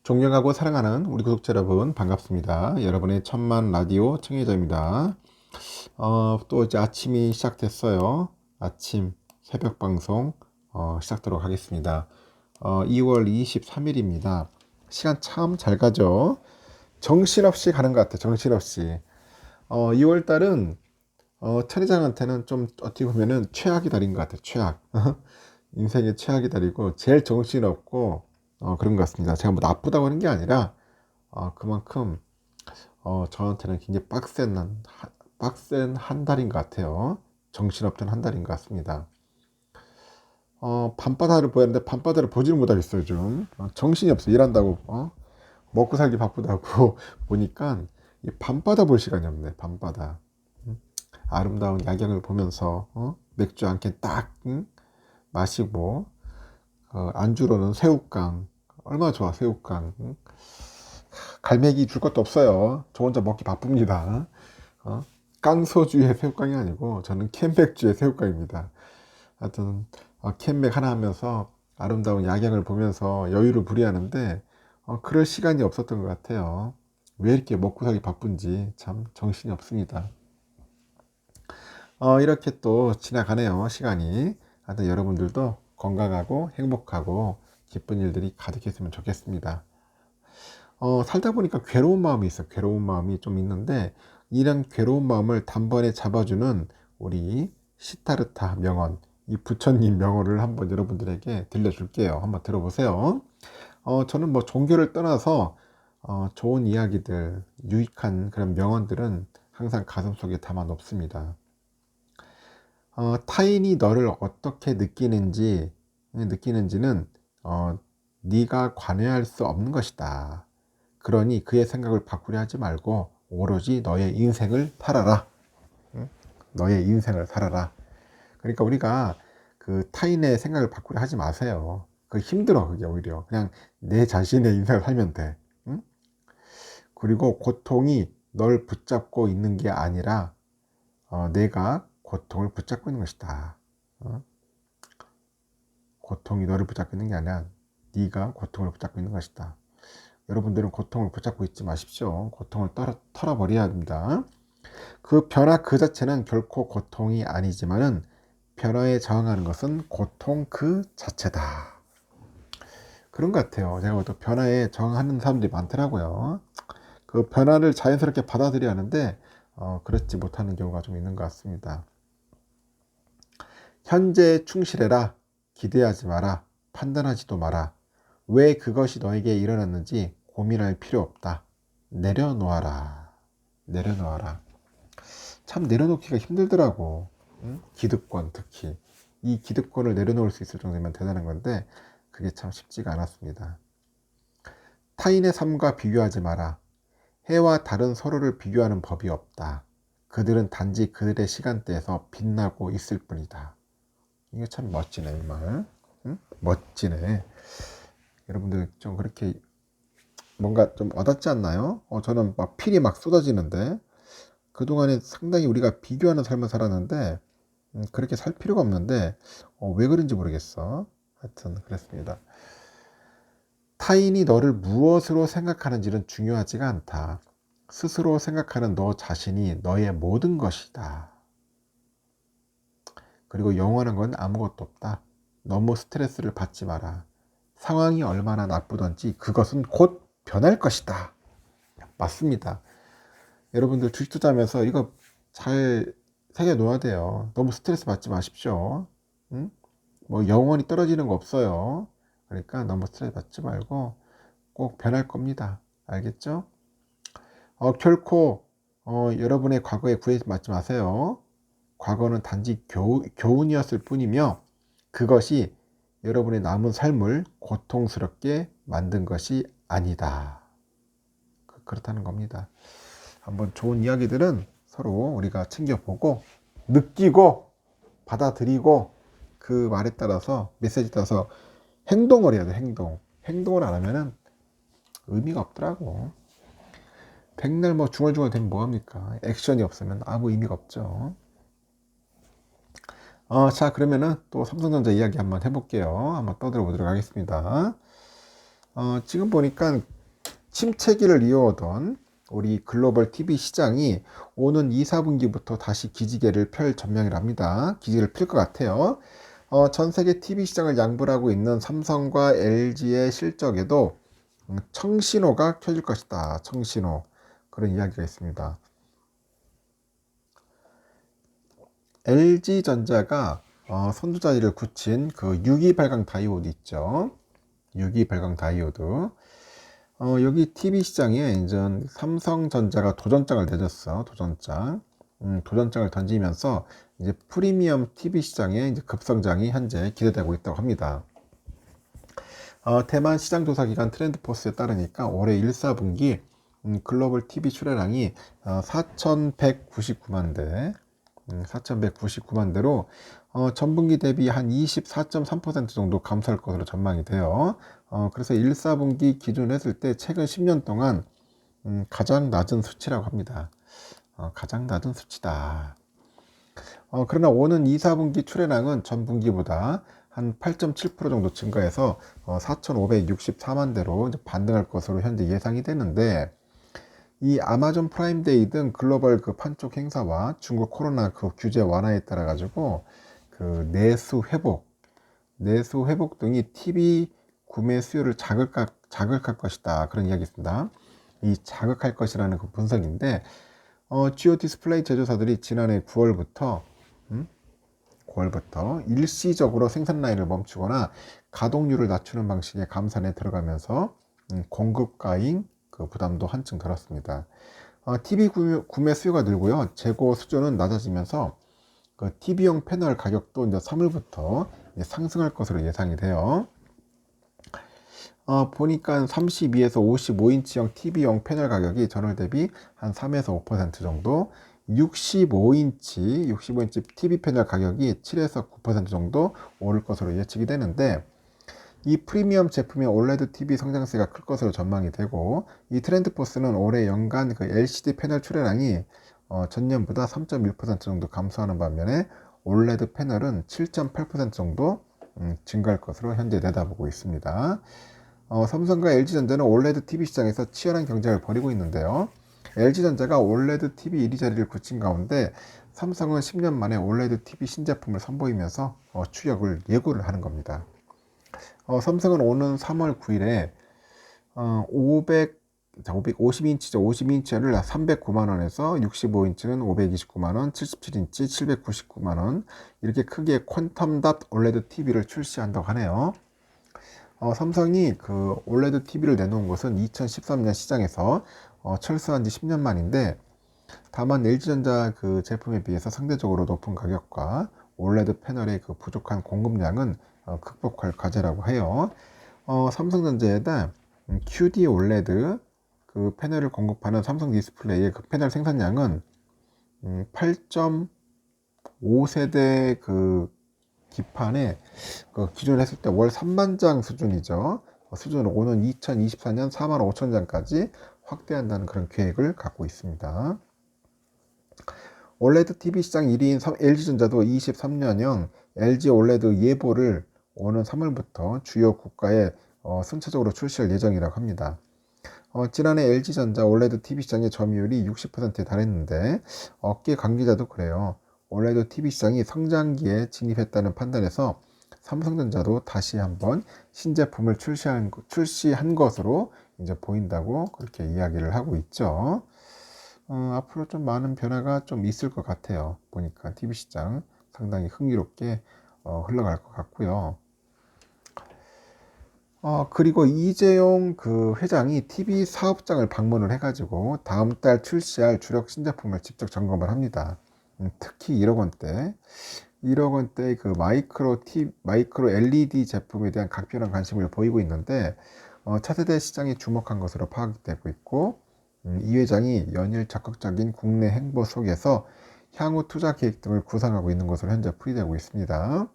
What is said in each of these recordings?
존경하고 사랑하는 우리 구독자 여러분 반갑습니다. 여러분의 천만 라디오 청취자입니다. 또 이제 아침이 시작됐어요. 아침 새벽 방송 시작하도록 하겠습니다. 2월 23일입니다. 시간 참 잘 가죠. 정신없이 가는 것 같아요. 정신없이. 2월 달은 천의장한테는 좀 어떻게 보면은 최악의 달인 것 같아요. 최악. 인생의 최악의 달이고 제일 정신없고 그런 것 같습니다. 제가 뭐 나쁘다고 하는 게 아니라 그만큼 저한테는 굉장히 빡센 한 달인 것 같아요. 정신없던 한 달인 것 같습니다. 밤바다를 보야 하는데 밤바다를 보지를 못하겠어요. 좀 정신이 없어. 일한다고 먹고 살기 바쁘다고 보니까 이 밤바다 볼 시간이 없네. 밤바다. 아름다운 야경을 보면서 맥주 한 캔 딱 마시고 안주로는 새우깡. 얼마나 좋아. 새우깡. 갈매기 줄 것도 없어요. 저 혼자 먹기 바쁩니다. 깡소주의 새우깡이 아니고 저는 캔맥주의 새우깡입니다. 하여튼 캔맥 하나 하면서 아름다운 야경을 보면서 여유를 부리하는데 그럴 시간이 없었던 것 같아요. 왜 이렇게 먹고 살기 바쁜지 참 정신이 없습니다. 이렇게 또 지나가네요. 시간이. 하여튼 여러분들도 건강하고 행복하고 기쁜 일들이 가득했으면 좋겠습니다. 살다 보니까 괴로운 마음이 있어요. 괴로운 마음이 좀 있는데 이런 괴로운 마음을 단번에 잡아주는 우리 시타르타 명언, 이 부처님 명언을 한번 여러분들에게 들려줄게요. 한번 들어보세요. 저는 뭐 종교를 떠나서 좋은 이야기들, 유익한 그런 명언들은 항상 가슴속에 담아 놓습니다. 타인이 너를 어떻게 느끼는지는 네가 관여할 수 없는 것이다. 그러니 그의 생각을 바꾸려 하지 말고 오로지 너의 인생을 살아라. 응? 너의 인생을 살아라. 그러니까 우리가 그 타인의 생각을 바꾸려 하지 마세요. 그 힘들어. 그게 오히려 그냥 내 자신의 인생을 살면 돼. 응? 그리고 고통이 널 붙잡고 있는 게 아니라 내가 고통을 붙잡고 있는 것이다. 고통이 너를 붙잡고 있는 게 아니라 네가 고통을 붙잡고 있는 것이다. 여러분들은 고통을 붙잡고 있지 마십시오. 고통을 털어버려야 합니다. 그 변화 그 자체는 결코 고통이 아니지만은 변화에 저항하는 것은 고통 그 자체다. 그런 것 같아요. 제가 또 변화에 저항하는 사람들이 많더라고요. 그 변화를 자연스럽게 받아들여야 하는데 그렇지 못하는 경우가 좀 있는 것 같습니다. 현재에 충실해라. 기대하지 마라. 판단하지도 마라. 왜 그것이 너에게 일어났는지 고민할 필요 없다. 내려놓아라. 내려놓아라. 참 내려놓기가 힘들더라고. 응? 기득권 특히. 이 기득권을 내려놓을 수 있을 정도면 대단한 건데 그게 참 쉽지가 않았습니다. 타인의 삶과 비교하지 마라. 해와 달은 서로를 비교하는 법이 없다. 그들은 단지 그들의 시간대에서 빛나고 있을 뿐이다. 이게 참 멋지네 이 말. 응? 멋지네. 여러분들 좀 그렇게 뭔가 좀 와닿지 않나요? 저는 막 필이 막 쏟아지는데 그동안에 상당히 우리가 비교하는 삶을 살았는데 그렇게 살 필요가 없는데 왜 그런지 모르겠어. 하여튼 그랬습니다. 타인이 너를 무엇으로 생각하는지는 중요하지가 않다. 스스로 생각하는 너 자신이 너의 모든 것이다. 그리고 영원한 건 아무것도 없다. 너무 스트레스를 받지 마라. 상황이 얼마나 나쁘던지 그것은 곧 변할 것이다. 맞습니다. 여러분들 주식 투자하면서 이거 잘 새겨 놓아야 돼요. 너무 스트레스 받지 마십시오. 응? 뭐 영원히 떨어지는 거 없어요. 그러니까 너무 스트레스 받지 말고 꼭 변할 겁니다. 알겠죠? 결코 여러분의 과거에 구애받지 마세요. 과거는 단지 교훈이었을 뿐이며 그것이 여러분의 남은 삶을 고통스럽게 만든 것이 아니다. 그렇다는 겁니다. 한번 좋은 이야기들은 서로 우리가 챙겨보고 느끼고 받아들이고 그 말에 따라서 메시지에 따라서 행동을 해야 돼. 행동을 안 하면은 의미가 없더라고. 백날 뭐 중얼중얼 되면 뭐합니까? 액션이 없으면 아무 의미가 없죠. 자 그러면은 또 삼성전자 이야기 한번 해볼게요. 한번 떠들어 보도록 하겠습니다. 지금 보니까 침체기를 이어오던 우리 글로벌 TV 시장이 오는 2, 4분기부터 다시 기지개를 펼 전망이랍니다. 기지개를 필 것 같아요. 전 세계 TV 시장을 양분하고 있는 삼성과 LG의 실적에도 청신호가 켜질 것이다. 청신호. 그런 이야기가 있습니다. LG전자가 선두자리를 굳힌 그 6기 발광 다이오드 있죠. 6기 발광 다이오드. 여기 TV 시장에 이제 삼성전자가 도전장을 내줬어. 도전장을 던지면서 이제 프리미엄 TV 시장의 이제 급성장이 현재 기대되고 있다고 합니다. 대만 시장조사기관 트렌드포스에 따르니까 올해 1, 4분기 글로벌 TV 출하량이 4,199만 대, 4,199만 대로 전분기 대비 한 24.3% 정도 감소할 것으로 전망이 돼요. 그래서 1, 4분기 기준으로 했을 때 최근 10년 동안 가장 낮은 수치라고 합니다. 가장 낮은 수치다. 그러나 오는 2, 4분기 출하량은 전분기보다 한 8.7% 정도 증가해서 4,564만 대로 반등할 것으로 현재 예상이 되는데, 이 아마존 프라임데이 등 글로벌 그 판촉 행사와 중국 코로나 그 규제 완화에 따라 가지고 그 내수 회복 등이 TV 구매 수요를 자극할 것이다. 그런 이야기 있습니다. 이 자극할 것이라는 그 분석인데, 주요 디스플레이 제조사들이 지난해 9월부터 일시적으로 생산 라인을 멈추거나 가동률을 낮추는 방식의 감산에 들어가면서 공급 과잉 그 부담도 한층 덜었습니다. TV 구매 수요가 늘고요. 재고 수요는 낮아지면서 그 TV용 패널 가격도 이제 3월부터 상승할 것으로 예상이 돼요. 보니까 32에서 55인치형 TV용 패널 가격이 전월 대비 한 3에서 5% 정도, 65인치 TV 패널 가격이 7에서 9% 정도 오를 것으로 예측이 되는데, 이 프리미엄 제품의 올레드 TV 성장세가 클 것으로 전망이 되고, 이 트렌드포스는 올해 연간 그 LCD 패널 출하량이 전년보다 3.1% 정도 감소하는 반면에 올레드 패널은 7.8% 정도 증가할 것으로 현재 내다보고 있습니다. 삼성과 LG전자는 올레드 TV 시장에서 치열한 경쟁을 벌이고 있는데요. LG전자가 올레드 TV 1위 자리를 굳힌 가운데 삼성은 10년 만에 올레드 TV 신제품을 선보이면서 추격을 예고를 하는 겁니다. 삼성은 오는 3월 9일에 50인치죠. 52인치를 309만원에서 65인치는 529만원, 77인치 799만원, 이렇게 크게 퀀텀닷 올레드 TV를 출시한다고 하네요. 삼성이 그 올레드 TV를 내놓은 것은 2013년 시장에서 철수한 지 10년 만인데, 다만 LG전자 그 제품에 비해서 상대적으로 높은 가격과 올레드 패널의 그 부족한 공급량은 극복할 과제라고 해요. 삼성전자에다 QD 올레드 그 패널을 공급하는 삼성 디스플레이의 그 패널 생산량은 8.5세대 그 기판에 그 기존 했을 때 월 3만 장 수준이죠. 수준으로 오는 2024년 4만 5천 장까지 확대한다는 그런 계획을 갖고 있습니다. 올레드 TV 시장 1위인 LG전자도 23년형 LG 올레드 예보를 오는 3월부터 주요 국가에 순차적으로 출시할 예정이라고 합니다. 지난해 LG전자 올레드 TV 시장의 점유율이 60%에 달했는데, 업계 관계자도 그래요. 올레드 TV 시장이 성장기에 진입했다는 판단에서 삼성전자도 다시 한번 신제품을 출시한 것으로 이제 보인다고 그렇게 이야기를 하고 있죠. 앞으로 좀 많은 변화가 좀 있을 것 같아요. 보니까 TV 시장 상당히 흥미롭게 흘러갈 것 같고요. 그리고 이재용 그 회장이 TV 사업장을 방문을 해가지고 다음 달 출시할 주력 신제품을 직접 점검을 합니다. 특히 1억 원대 그 마이크로 LED 제품에 대한 각별한 관심을 보이고 있는데, 차세대 시장이 주목한 것으로 파악되고 있고, 이 회장이 연일 적극적인 국내 행보 속에서 향후 투자 계획 등을 구상하고 있는 것으로 현재 풀이되고 있습니다.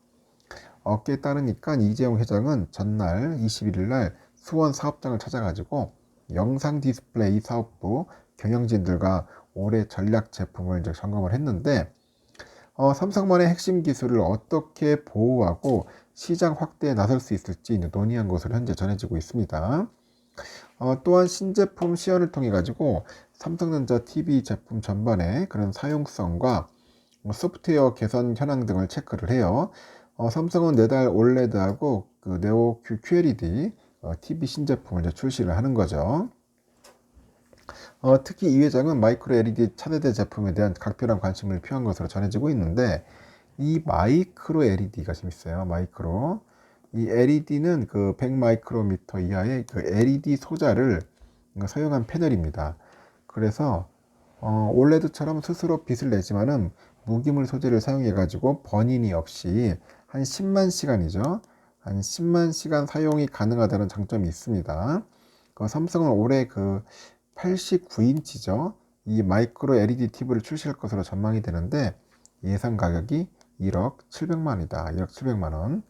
업계에 따르니까 이재용 회장은 전날 21일 날 수원 사업장을 찾아가지고 영상 디스플레이 사업부 경영진들과 올해 전략 제품을 이제 점검을 했는데, 삼성만의 핵심 기술을 어떻게 보호하고 시장 확대에 나설 수 있을지 논의한 것으로 현재 전해지고 있습니다. 또한 신제품 시연을 통해 가지고 삼성전자 TV 제품 전반의 그런 사용성과 소프트웨어 개선 현황 등을 체크를 해요. 삼성은 내달 올레드하고 그 네오 QLED TV 신제품을 이제 출시를 하는 거죠. 특히 이 회장은 마이크로 LED 차세대 제품에 대한 각별한 관심을 표한 것으로 전해지고 있는데, 이 마이크로 LED가 재밌어요. 마이크로. 이 LED는 그 100 마이크로미터 이하의 그 LED 소자를 사용한 패널입니다. 그래서 올레드처럼 스스로 빛을 내지만은 무기물 소재를 사용해 가지고 번인이 없이 한 10만 시간이죠. 한 10만 시간 사용이 가능하다는 장점이 있습니다. 삼성은 올해 그 89인치죠. 이 마이크로 LED TV를 출시할 것으로 전망이 되는데, 예상 가격이 1억 700만이다. 1억 700만 원.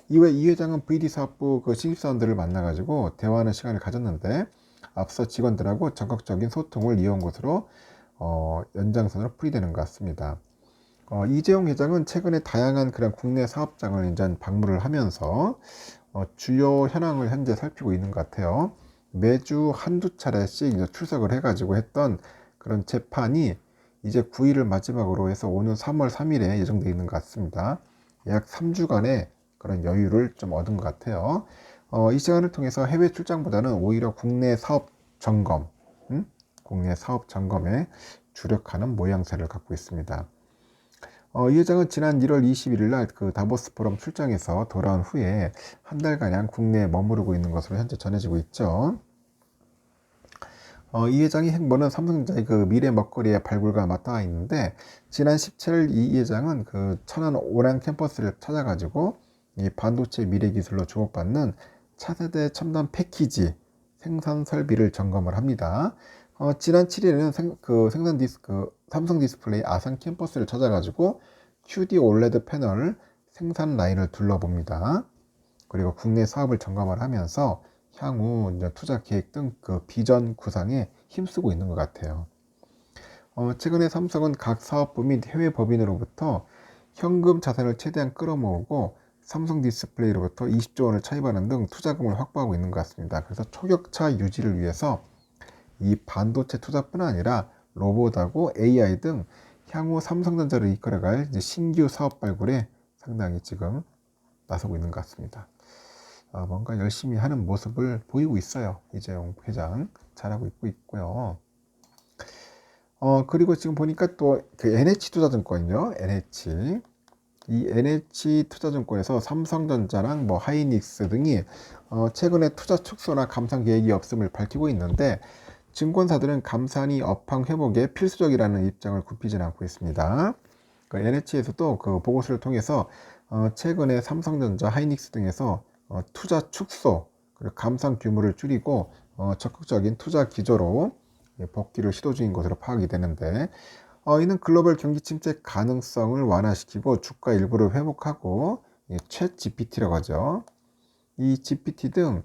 이외 이 회장은 VD 사업부 그 신입사원들을 만나가지고 대화하는 시간을 가졌는데, 앞서 직원들하고 적극적인 소통을 이어온 것으로 연장선으로 풀이되는 것 같습니다. 이재용 회장은 최근에 다양한 그런 국내 사업장을 이제 방문을 하면서 주요 현황을 현재 살피고 있는 것 같아요. 매주 한두 차례씩 이제 출석을 해가지고 했던 그런 재판이 이제 9일을 마지막으로 해서 오는 3월 3일에 예정되어 있는 것 같습니다. 약 3주간의 그런 여유를 좀 얻은 것 같아요. 이 시간을 통해서 해외 출장보다는 오히려 국내 사업 점검, 국내 사업 점검에 주력하는 모양새를 갖고 있습니다. 이 회장은 지난 1월 21일 날 그 다보스 포럼 출장에서 돌아온 후에 한 달가량 국내에 머무르고 있는 것으로 현재 전해지고 있죠. 이 회장의 행보는 삼성전자의 그 미래 먹거리의 발굴과 맞닿아 있는데, 지난 17일 이 회장은 그 천안 오란 캠퍼스를 찾아가지고 이 반도체 미래 기술로 주목받는 차세대 첨단 패키지 생산 설비를 점검을 합니다. 지난 7일에는 삼성 디스플레이 아산 캠퍼스를 찾아가지고 QD OLED 패널 생산 라인을 둘러봅니다. 그리고 국내 사업을 점검을 하면서 향후 이제 투자 계획 등 그 비전 구상에 힘쓰고 있는 것 같아요. 최근에 삼성은 각 사업부 및 해외 법인으로부터 현금 자산을 최대한 끌어모으고 삼성 디스플레이로부터 20조 원을 차입하는 등 투자금을 확보하고 있는 것 같습니다. 그래서 초격차 유지를 위해서 이 반도체 투자뿐 아니라 로봇하고 AI 등 향후 삼성전자를 이끌어갈 이제 신규 사업 발굴에 상당히 지금 나서고 있는 것 같습니다. 뭔가 열심히 하는 모습을 보이고 있어요. 이재용 회장 잘하고 있고요. 그리고 지금 보니까 또 그 NH투자증권이요. NH. 이 NH투자증권에서 삼성전자랑 뭐 하이닉스 등이 최근에 투자 축소나 감산 계획이 없음을 밝히고 있는데, 증권사들은 감산이 업황 회복에 필수적이라는 입장을 굽히지는 않고 있습니다. 그 NH에서도 그 보고서를 통해서 최근에 삼성전자, 하이닉스 등에서 투자 축소, 그리고 감산 규모를 줄이고 적극적인 투자 기조로 복귀를 시도 중인 것으로 파악이 되는데, 이는 글로벌 경기 침체 가능성을 완화시키고 주가 일부를 회복하고 챗 GPT라고 하죠. 이 GPT 등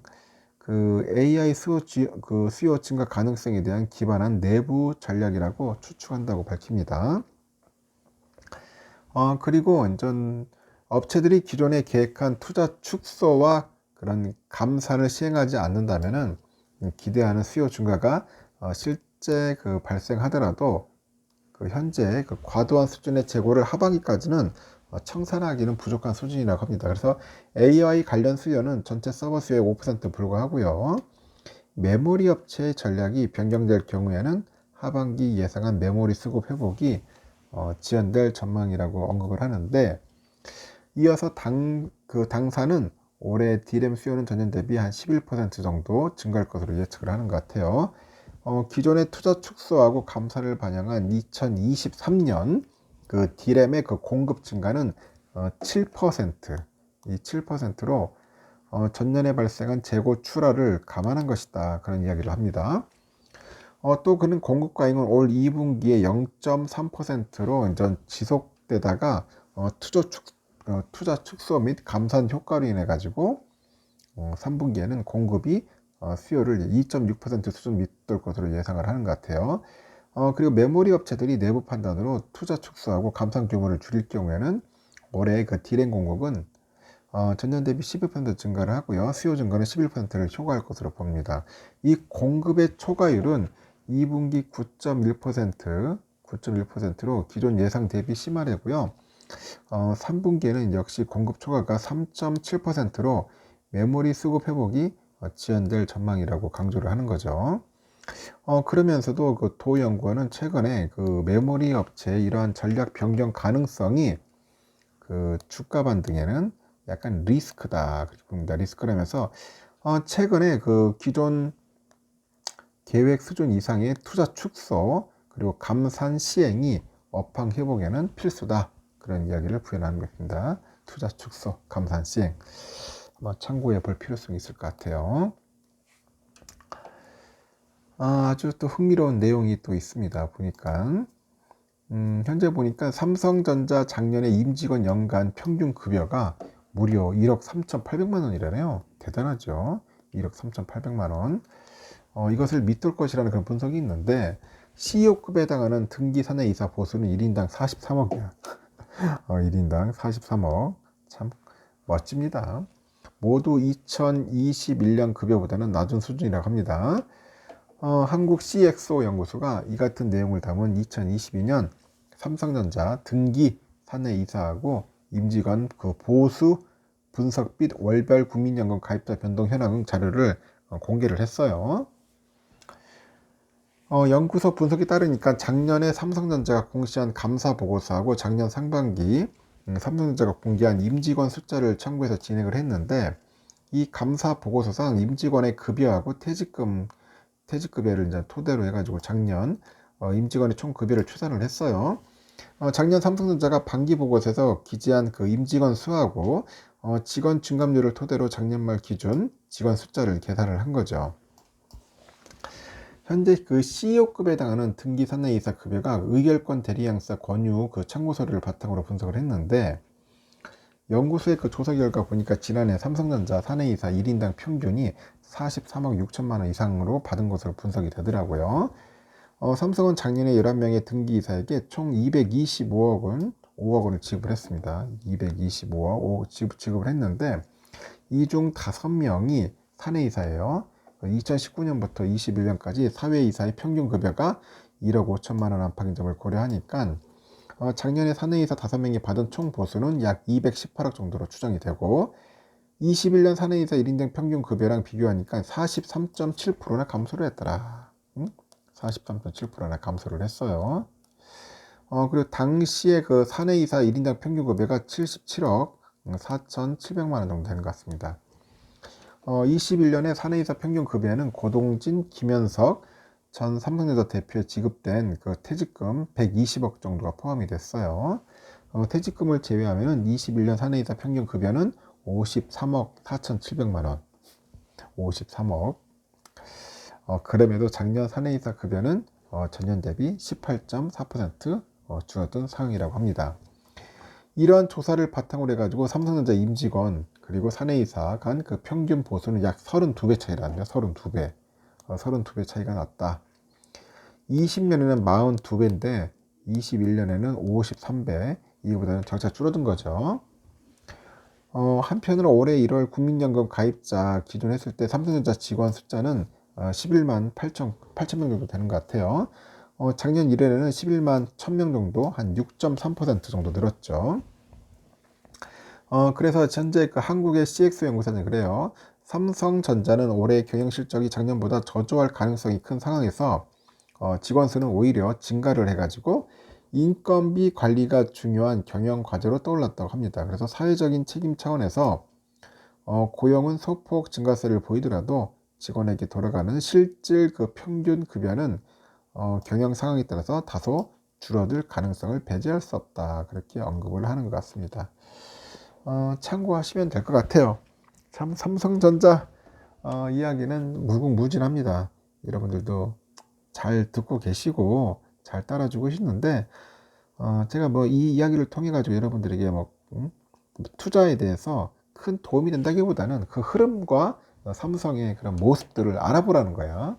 그 AI 수요 증가 가능성에 대한 기반한 내부 전략이라고 추측한다고 밝힙니다. 그리고 완전 업체들이 기존에 계획한 투자 축소와 그런 감산을 시행하지 않는다면은 기대하는 수요 증가가 실제 그 발생하더라도 그 현재 그 과도한 수준의 재고를 하반기까지는 청산하기는 부족한 수준이라고 합니다. 그래서 AI 관련 수요는 전체 서버 수요의 5% 불과하고요. 메모리 업체의 전략이 변경될 경우에는 하반기 예상한 메모리 수급 회복이 지연될 전망이라고 언급을 하는데, 이어서 당사는 올해 D램 수요는 전년 대비 한 11% 정도 증가할 것으로 예측을 하는 것 같아요. 기존의 투자 축소하고 감산을 반영한 2023년 그 D램의 그 공급 증가는 7%, 이 7%로 전년에 발생한 재고 출하를 감안한 것이다. 그런 이야기를 합니다. 또 그는 공급 과잉은 올 2분기에 0.3%로 지속되다가 투자 축소 및 감산 효과로 인해 가지고 3분기에는 공급이 수요를 2.6% 수준 밑돌 것으로 예상을 하는 것 같아요. 그리고 메모리 업체들이 내부 판단으로 투자 축소하고 감산 규모를 줄일 경우에는 올해 그 D램 공급은 전년 대비 11% 증가를 하고요. 수요 증가는 11%를 효과할 것으로 봅니다. 이 공급의 초과율은 2분기 9.1%로 기존 예상 대비 심화되고요. 3분기에는 역시 공급 초과가 3.7%로 메모리 수급 회복이 지연될 전망이라고 강조를 하는 거죠. 그러면서도 그 도연구원은 최근에 그 메모리 업체의 이러한 전략 변경 가능성이 그 주가 반등에는 약간 리스크다 그렇게 봅니다. 리스크라면서 최근에 그 기존 계획 수준 이상의 투자 축소 그리고 감산 시행이 업황 회복에는 필수다 그런 이야기를 부연하는 것입니다. 투자 축소, 감산 시행 참고해 볼 필요성이 있을 것 같아요. 아주 또 흥미로운 내용이 또 있습니다. 보니까 현재 보니까 삼성전자 작년에 임직원 연간 평균 급여가 무려 1억 3,800만 원이라네요. 대단하죠. 1억 3,800만 원. 이것을 밑돌 것이라는 그런 분석이 있는데 CEO급에 해당하는 등기 사내이사 보수는 1인당 43억이야. 1인당 43억. 참 멋집니다. 모두 2021년 급여보다는 낮은 수준이라고 합니다. 한국 CXO 연구소가 이 같은 내용을 담은 2022년 삼성전자 등기 사내이사하고 임직원 그 보수 분석 및 월별 국민연금 가입자 변동 현황 자료를 공개를 했어요. 연구소 분석에 따르니까 작년에 삼성전자가 공시한 감사 보고서하고 작년 상반기 삼성전자가 공개한 임직원 숫자를 참고해서 진행을 했는데 이 감사 보고서상 임직원의 급여하고 퇴직급여를 이제 토대로 해가지고 작년 임직원의 총 급여를 추산을 했어요. 작년 삼성전자가 반기 보고서에서 기재한 그 임직원 수하고 직원 증감률을 토대로 작년 말 기준 직원 숫자를 계산을 한 거죠. 현재 그 CEO급에 해당하는 등기 사내이사 급여가 의결권 대리양사 권유 그 참고서류를 바탕으로 분석을 했는데 연구소의 그 조사 결과 보니까 지난해 삼성전자 사내이사 1인당 평균이 43억 6천만 원 이상으로 받은 것으로 분석이 되더라고요. 삼성은 작년에 11명의 등기이사에게 총 5억 원을 지급했습니다. 225억 지급을 했는데 이 중 5명이 사내이사예요. 2019년부터 21년까지 사회이사의 평균 급여가 1억 5천만 원 안팎인 점을 고려하니까 작년에 사내이사 5명이 받은 총 보수는 약 218억 정도로 추정이 되고 21년 사내이사 1인당 평균 급여랑 비교하니까 43.7%나 감소를 했더라. 43.7%나 감소를 했어요. 그리고 당시에 그 사내이사 1인당 평균 급여가 77억 4,700만 원 정도 되는 것 같습니다. 21년에 사내이사 평균 급여는 고동진, 김현석 전 삼성전자 대표에 지급된 그 퇴직금 120억 정도가 포함이 됐어요. 퇴직금을 제외하면 21년 사내이사 평균 급여는 53억 4,700만 원. 53억. 그럼에도 작년 사내이사 급여는 전년 대비 18.4% 줄어든 상황이라고 합니다. 이러한 조사를 바탕으로 해가지고 삼성전자 임직원 그리고 사내이사 간 그 평균 보수는 약 32배 차이랍니다. 32배. 32배 차이가 났다. 20년에는 42배인데 21년에는 53배. 이거보다는 적자 줄어든 거죠. 한편으로 올해 1월 국민연금 가입자 기준 했을 때 삼성전자 직원 숫자는 11만 8천 명 정도 되는 것 같아요. 작년 1월에는 11만 1000명 정도, 한 6.3% 정도 늘었죠. 그래서 현재 그 한국의 CX 연구사는 그래요. 삼성전자는 올해 경영 실적이 작년보다 저조할 가능성이 큰 상황에서 직원 수는 오히려 증가를 해가지고 인건비 관리가 중요한 경영 과제로 떠올랐다고 합니다. 그래서 사회적인 책임 차원에서 고용은 소폭 증가세를 보이더라도 직원에게 돌아가는 실질 그 평균 급여는 경영 상황에 따라서 다소 줄어들 가능성을 배제할 수 없다. 그렇게 언급을 하는 것 같습니다. 참고하시면 될 것 같아요. 참 삼성전자 이야기는 무궁무진합니다. 여러분들도 잘 듣고 계시고 잘 따라주고 계시는데 제가 뭐 이 이야기를 통해 가지고 여러분들에게 투자에 대해서 큰 도움이 된다기보다는 그 흐름과 삼성의 그런 모습들을 알아보라는 거야.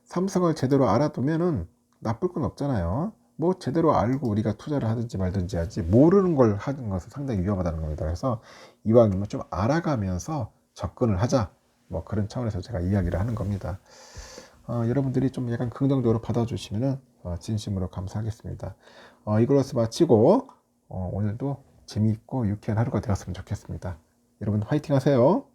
삼성을 제대로 알아두면은 나쁠 건 없잖아요. 뭐 제대로 알고 우리가 투자를 하든지 말든지 하지, 모르는 걸 하는 것은 상당히 위험하다는 겁니다. 그래서 이왕이면 좀 알아가면서 접근을 하자, 뭐 그런 차원에서 제가 이야기를 하는 겁니다. 여러분들이 좀 약간 긍정적으로 받아주시면 진심으로 감사하겠습니다. 이걸로서 마치고 오늘도 재미있고 유쾌한 하루가 되었으면 좋겠습니다. 여러분 화이팅 하세요.